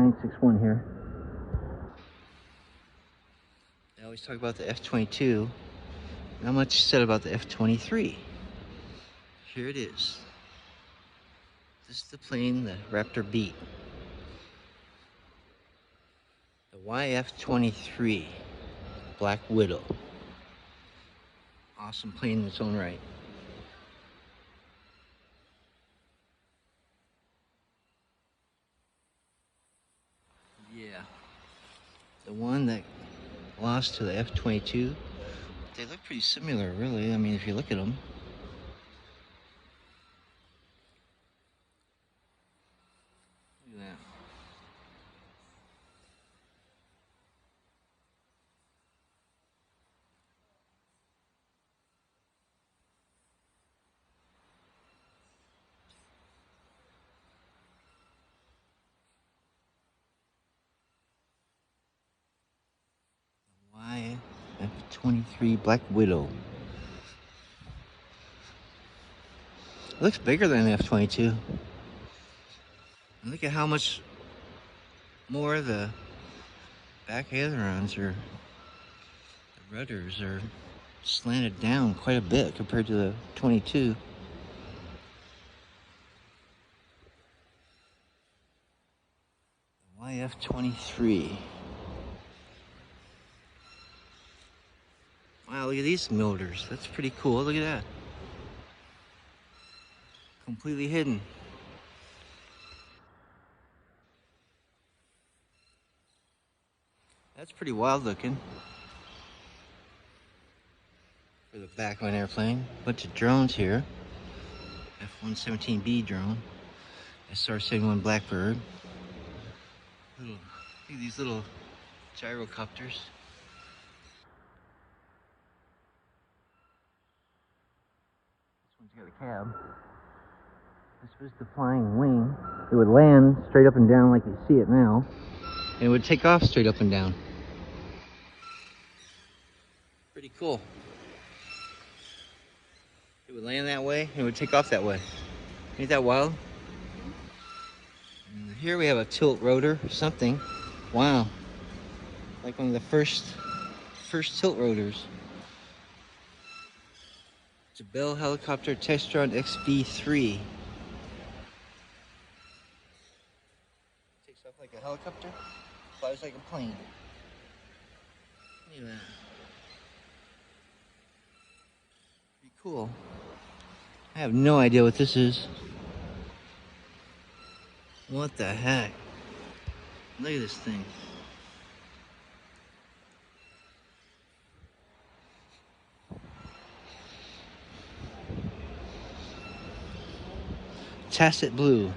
961 here. I always talk about the F-22. Not much said about the F-23. Here it is. This is the plane the Raptor beat. The YF-23 Black Widow. Awesome plane in its own right. Yeah. The one that lost to the F-22, they look pretty similar, really. I mean, if you look at them. Look at that. YF-23 Black Widow. It looks bigger than the F-22. And look at how much more the back ailerons or the rudders are slanted down quite a bit compared to the 22. The YF-23. Wow, look at these motors. That's pretty cool. Look at that. Completely hidden. That's pretty wild looking. For the back of an airplane. Bunch of drones here. F-117B drone. SR-71 Blackbird. Look at these little gyrocopters. This one's got a cab. This was the flying wing. It would land straight up and down like you see it now. And it would take off straight up and down. Pretty cool. It would land that way and it would take off that way. Ain't that wild? And here we have a tilt rotor or something. Wow. Like one of the first tilt rotors. It's a Bell Helicopter Textron XB3. Takes off like a helicopter, flies like a plane. Look at that. Pretty cool. I have no idea what this is. What the heck? Look at this thing. Tacit Blue.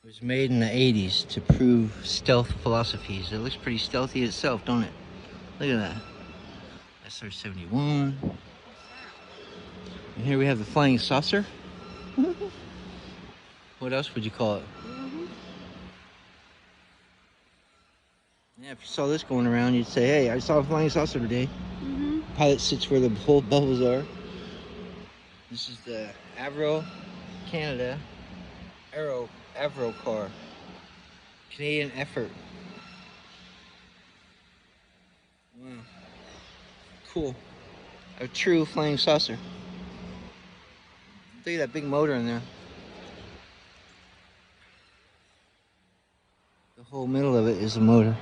It was made in the 80s to prove stealth philosophies. It looks pretty stealthy itself, don't it? Look at that. SR-71. And here we have the flying saucer. What else would you call it? Yeah, if you saw this going around, you'd say, hey, I saw a flying saucer today. Pilot sits where the whole bubbles are. This is the Avro Canada Avro car. Canadian effort. Wow. Cool. A true flying saucer. Look at that big motor in there. The whole middle of it is a motor.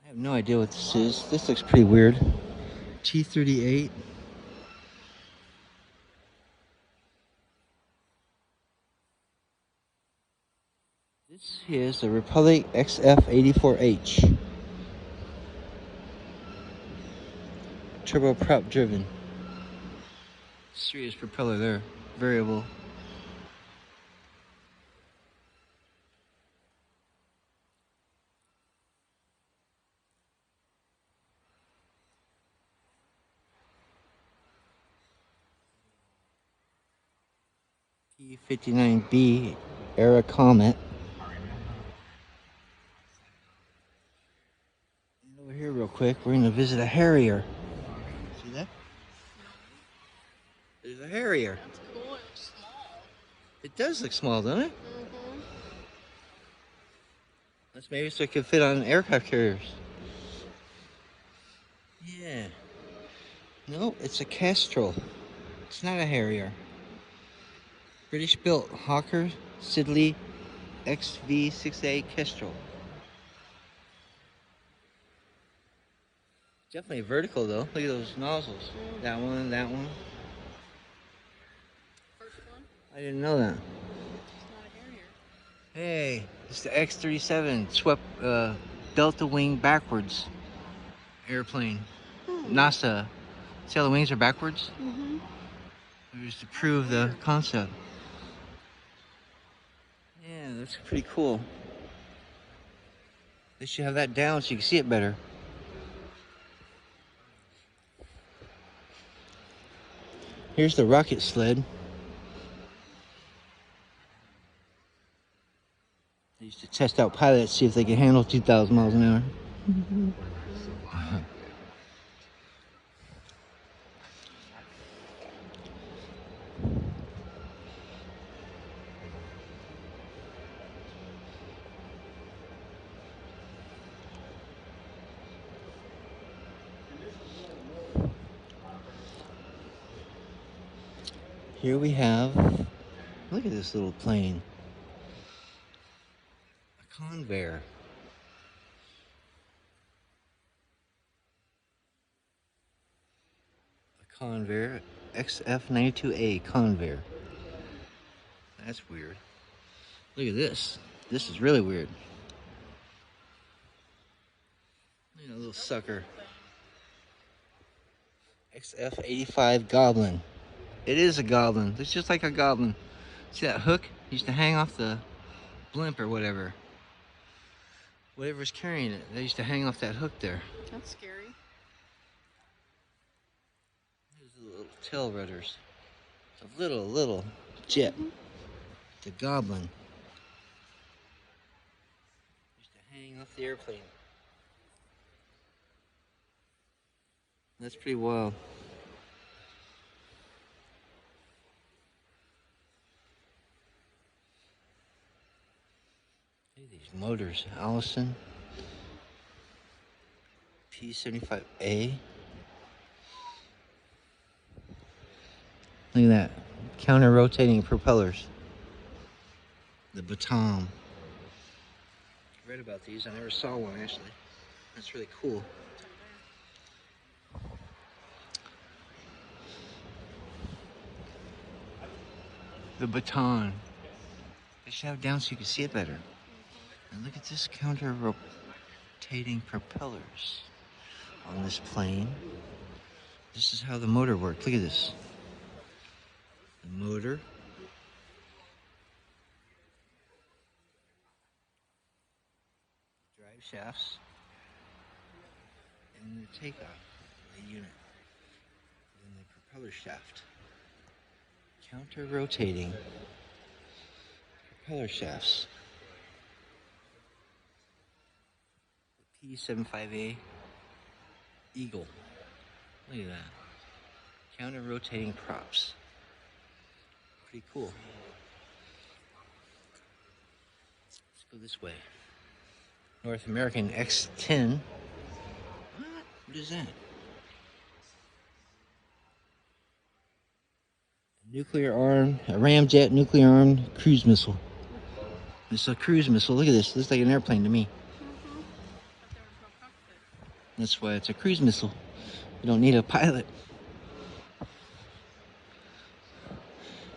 I have no idea what this is. This looks pretty weird. T-38. This is the Republic XF-84H. Turboprop driven. Serious propeller there. Variable. P-59B era Comet. And over here real quick, we're going to visit a Harrier. See that? There's a Harrier. That's cool. It does look small, doesn't it? Mm-hmm. That's maybe so it could fit on aircraft carriers. Yeah. No, it's a Kestrel. It's not a Harrier. British built Hawker Siddeley XV6A Kestrel. Definitely vertical though. Look at those nozzles. That one, that one. First one? I didn't know that. It's not a Harrier. Hey, it's the X-37 swept delta wing backwards airplane. NASA. See how the wings are backwards? Mm-hmm. It was to prove the concept. Yeah, that's pretty cool. They should have that down so you can see it better. Here's the rocket sled. They used to test out pilots, see if they could handle 2,000 miles an hour. Here we have, look at this little plane. A Convair. A Convair XF92A Convair. That's weird. Look at this. This is really weird. Look at that little sucker. XF85 Goblin. It is a goblin. It's just like a goblin. See that hook? It used to hang off the blimp or whatever. Whatever's carrying it, they used to hang off that hook there. That's scary. There's the little tail rudders. It's a little jet. The goblin. Used to hang off the airplane. That's pretty wild. Look at these motors. Allison. P75A. Look at that. Counter-rotating propellers. The Baton. I read about these. I never saw one, actually. That's really cool. The Baton. They should have it down so you can see it better. And look at this counter-rotating propellers on this plane. This is how the motor works. Look at this. The motor. Drive shafts. And the takeoff, the unit. And the propeller shaft. Counter-rotating propeller shafts. The P75A Eagle. Look at that. Counter-rotating props. Pretty cool. Let's go this way. North American X10. What is that? Nuclear armed, a ramjet nuclear armed cruise missile. It's a cruise missile. Look at this. This looks like an airplane to me. That's why it's a cruise missile. You don't need a pilot.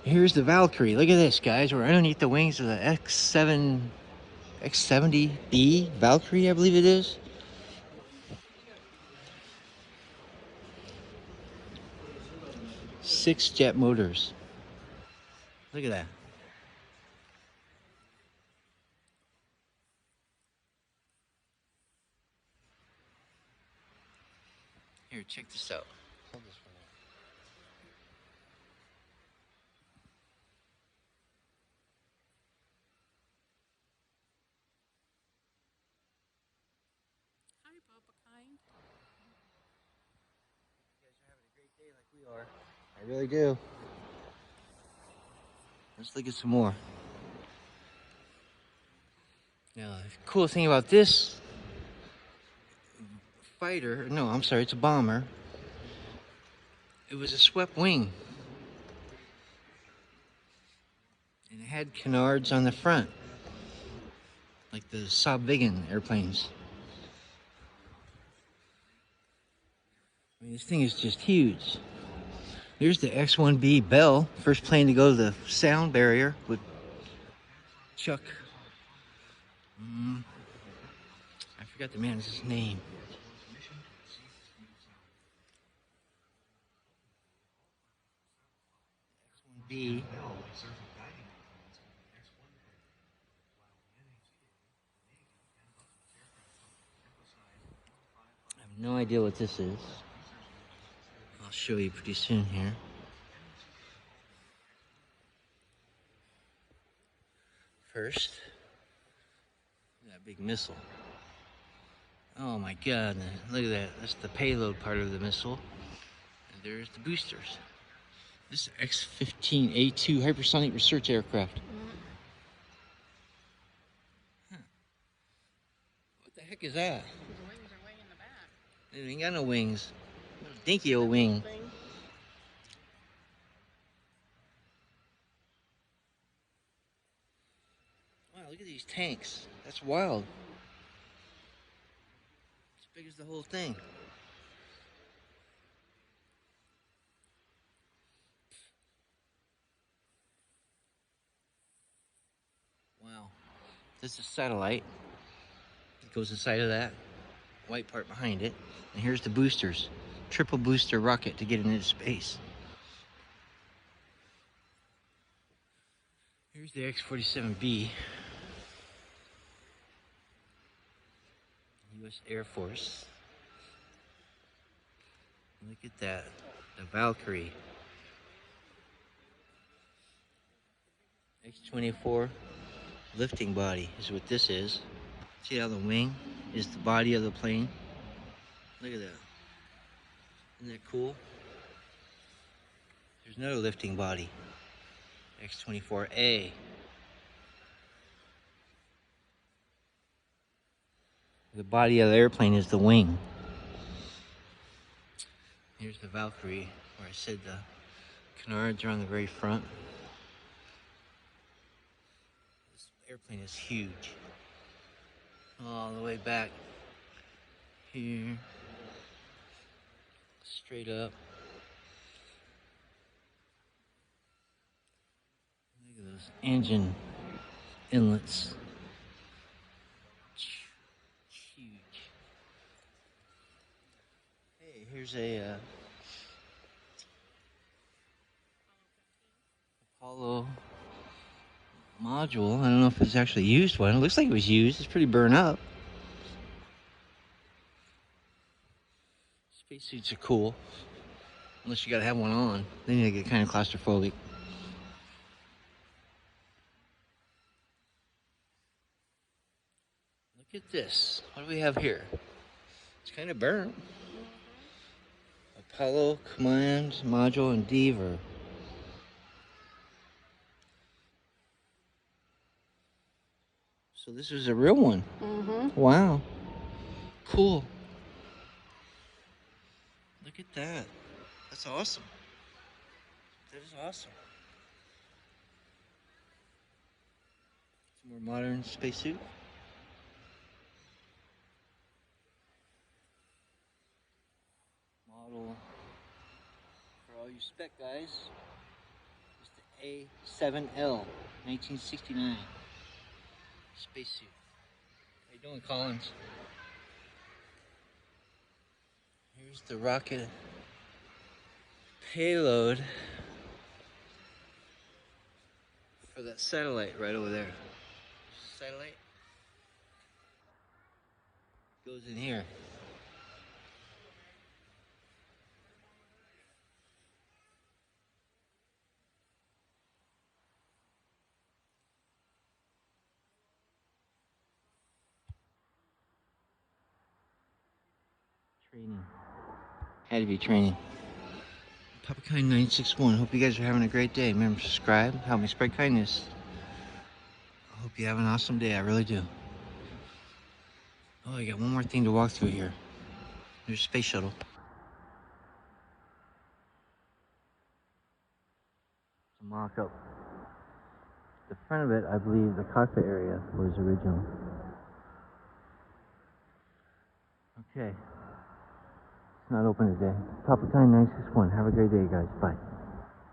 Here's the Valkyrie. Look at this, guys. We're underneath the wings of the X70B Valkyrie, I believe it is. Six jet motors. Look at that. Here, check this out. Hold this for a minute. Hi, Bubba Kind. You guys are having a great day like we are. I really do. Let's look at some more. Now, the cool thing about this fighter, no, I'm sorry, it's a bomber. It was a swept wing. And it had canards on the front, like the Saab Viggen airplanes. I mean, this thing is just huge. Here's the X-1B Bell, first plane to go to the sound barrier with Chuck. I forgot the man's name. X-1B. I have no idea what this is. I'll show you pretty soon here. First, that big missile. Oh my god, look at that. That's the payload part of the missile. And there's the boosters. This is X-15A2 hypersonic research aircraft. Huh. What the heck is that? The wings are way in the back. It ain't got no wings. Dinky old wing. Wow, look at these tanks. That's wild. As big as the whole thing. Wow. This is a satellite. It goes inside of that white part behind it. And here's the boosters. Triple booster rocket to get into space. Here's the X-47B. U.S. Air Force. Look at that. The Valkyrie. X-24 lifting body is what this is. See how the wing is the body of the plane? Look at that. Isn't that cool? There's another lifting body. X-24A. The body of the airplane is the wing. Here's the Valkyrie, where I said the canards are on the very front. This airplane is huge. All the way back here. Straight up. Look at those engine inlets. Huge. Hey, here's a Apollo module. I don't know if it's actually used one. It looks like it was used. It's pretty burned up. Spacesuits are cool. Unless you gotta have one on. Then you get kind of claustrophobic. Look at this. What do we have here? It's kind of burnt. Apollo Command Module and Endeavor. So this was a real one. Wow. Cool. Look at that. That's awesome. That is awesome. Some more modern spacesuit. Model for all you spec guys. It's the A7L 1969 spacesuit. How you doing, Collins? Here's the rocket payload for that satellite right over there. Satellite goes in here. Training. Had to be training. Propulsion 961. Hope you guys are having a great day. Remember, subscribe, help me spread kindness. I hope you have an awesome day. I really do. Oh, I got one more thing to walk through here. There's a space shuttle. Some mock up. The front of it, I believe the cockpit area was original. Okay. It's not open today. Propulsion 961. Have a great day, guys. Bye.